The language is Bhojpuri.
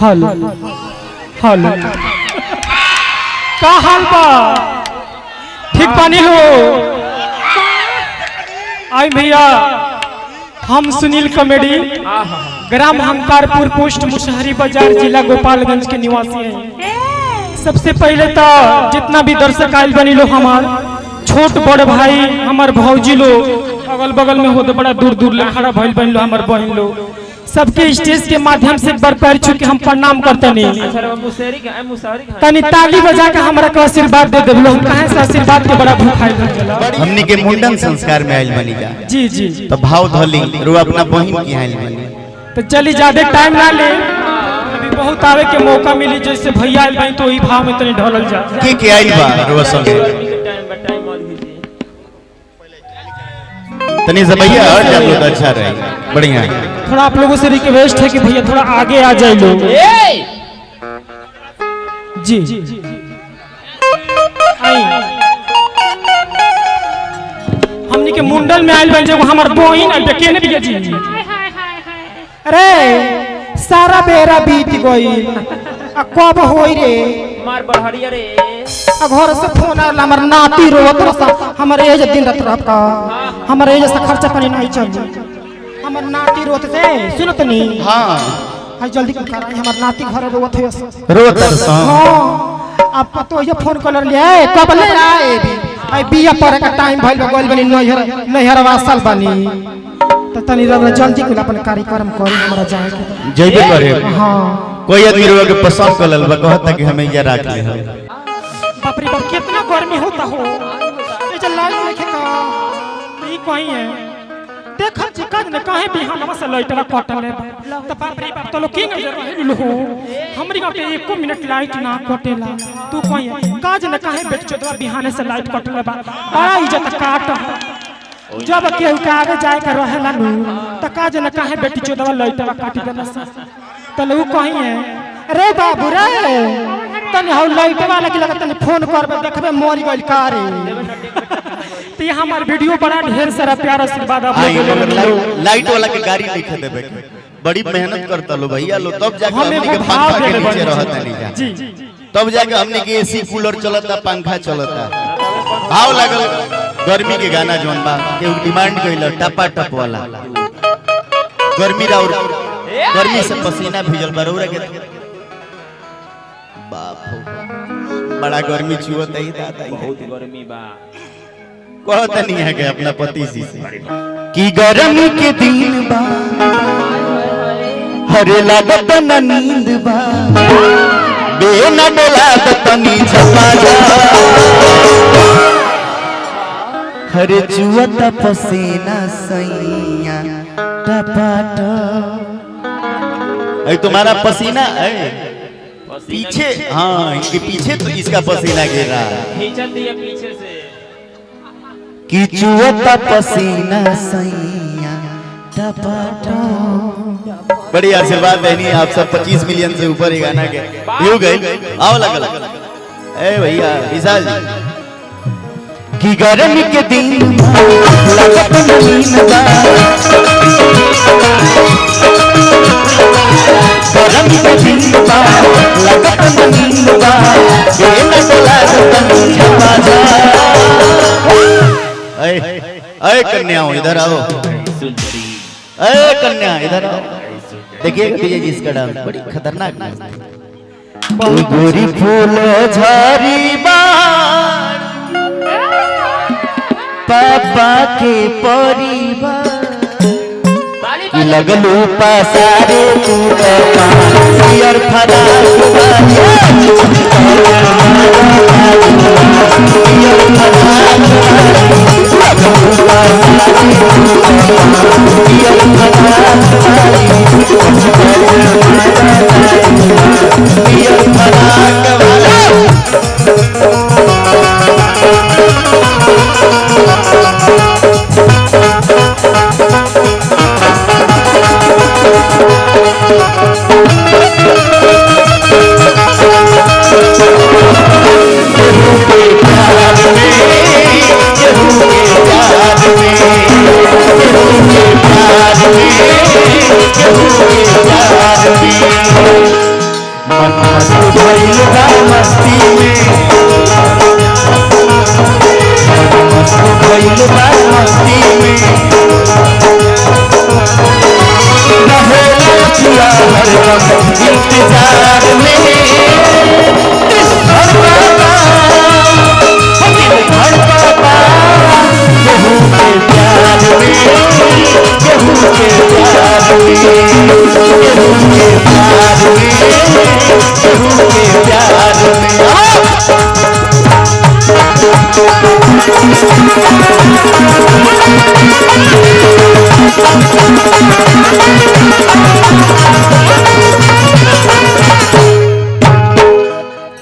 हेलो हेलो का हाल बा? ठीक पानी लो आई भैया। हम Sunil comedy gram हंकारपुर post Musahari बाजार जिला गोपालगंज के निवासी हैं। सबसे पहले तो जितना भी दर्शक आयल बनी लो, हमार छोट बड़ भाई हमार भौजी लो अगल बगल में हो तो बड़ा दूर दूर ले खड़ा भइल बन लो, हमार बहन लो सबके स्टेज के माध्यम से बर पैर छू के हम प्रणाम करते नहीं। तनी ताली बजा के हमरा के आशीर्वाद दे देबलो। हम कहां से आशीर्वाद के बड़ा भूखाइल रहला। हमनी के मुंडन संस्कार में आइल बनी जा। जी जी तो भाव धली रो अपना बहन की आइल बनी। तो चली ज्यादा टाइम ना ले, अभी बहुत आवे के मौका मिली। जैसे भैया आइल बनी तो ई भाव में तनी ढलल जा। के आइल बा रो संगे तनी से भैया और जब लोग अच्छा रहे बढ़िया। थोड़ा आप लोगों से रिक्वेस्ट है कि भैया थोड़ा आगे आ जाए लोग। जी आई हमनी के मुंडन में आइल बन जो हमार बहिन आइल के ने बिया जी। अरे सारा बेरा बीत गई, आ कब होई रे मार बढ़िया रे। आ घर से फोन आइल हमर नाती रोवत रहा। हमर एज दिन रात रात का हमर एज से खर्चा पानी नहीं चल। हमर नाती रोत से सुनो तनी। हां हाय जल्दी कर हमर नाती घर रोत है। रोत सा हां अब पतो ये फोन कर ले कब ले आए आई बिया पर का टाइम भइल गोल बनी नहर वासल बनी। त तनी जल्दी कुल अपन कार्यक्रम करे हमरा जाए के जइबे करे। हां कोई आदमी रोग के पसंद कर लल बा कहता कि हमें ये राख ले। बाप रे बाप कितना गर्मी होता हो। ये जो लाइट देखे का ई कहीं है देखा चिकन ने काहे बिहान से लाइटवा कटल है। त बाप रे बाप तो लोग की नजर रहल हो। हमरी गांव पे 1 मिनट लाइट ना कटेला। तू कहीं है काज ने काहे बेट चोदवा बिहान से लाइट कटल बा। बड़ा इज्जत काट जब केहू के आगे जाए के रहेला नु त काज ने काहे बेटी चोदवा लाइटवा काटी देला सा। त लोग कहीं है रे बाबू रे तनी हौ लाइट वाला के लगा तनी फोन करबे देखबे मोरी गइल का रे। त ये हमार वीडियो बड़ा ढेर सारा प्यार आशीर्वाद आप लोग लाइट वाला के गाड़ी लिख देबे बड़ी मेहनत करता लो भैया लो तब जाके हमें हमनी के वो भाव पंखा के देके नीचे बनी। रहता नहीं जा। जी तब जाके हमनी के एसी कूलर चलता पंखा चलता। भाव लागल गर्मी के गाना जोन बा के डिमांड कइल टपा टप वाला गर्मी रा और गर्मी से पसीना भिजल बरौरा के बाप हो बड़ा गर्मी छुअत है दादा बहुत गर्मी बा। कहता नहीं है कि अपना पति से कि गर्मी के दिन बा हरे लागत न नींद बा बेना डोला तनी झपा जा हरे जुवता पसीना सैया टपाट। ऐ तुम्हारा पसीना है पीछे। हाँ इनके पीछे तो इसका पसीना गिर रहा है। खींचन दिया पीछे से कि जुवता पसीना सैया टपाट। बड़ी आशीर्वाद देनी आप सब 25 मिलियन से ऊपर ही गाना के व्यू गए। आओ लगल ए भैया विशाल जी कि गर्मी के दिन लगत नींद बा गर्मी के दिन बा लगत नींद बा बेना डोला तनी झपा जा। ए कन्या इधर आओ। ए कन्या इधर आओ। देखिए विजय जी इसका डांस बड़ी खतरनाक डांस है। गोरी फूल झरी बार पापा के परिवार की लगलू पसारे तू पियर फरा इंतजार में दिल धड़काता, दिल धड़काता, केहू के प्यार में, केहू के प्यार में, केहू के प्यार में, केहू के प्यार में।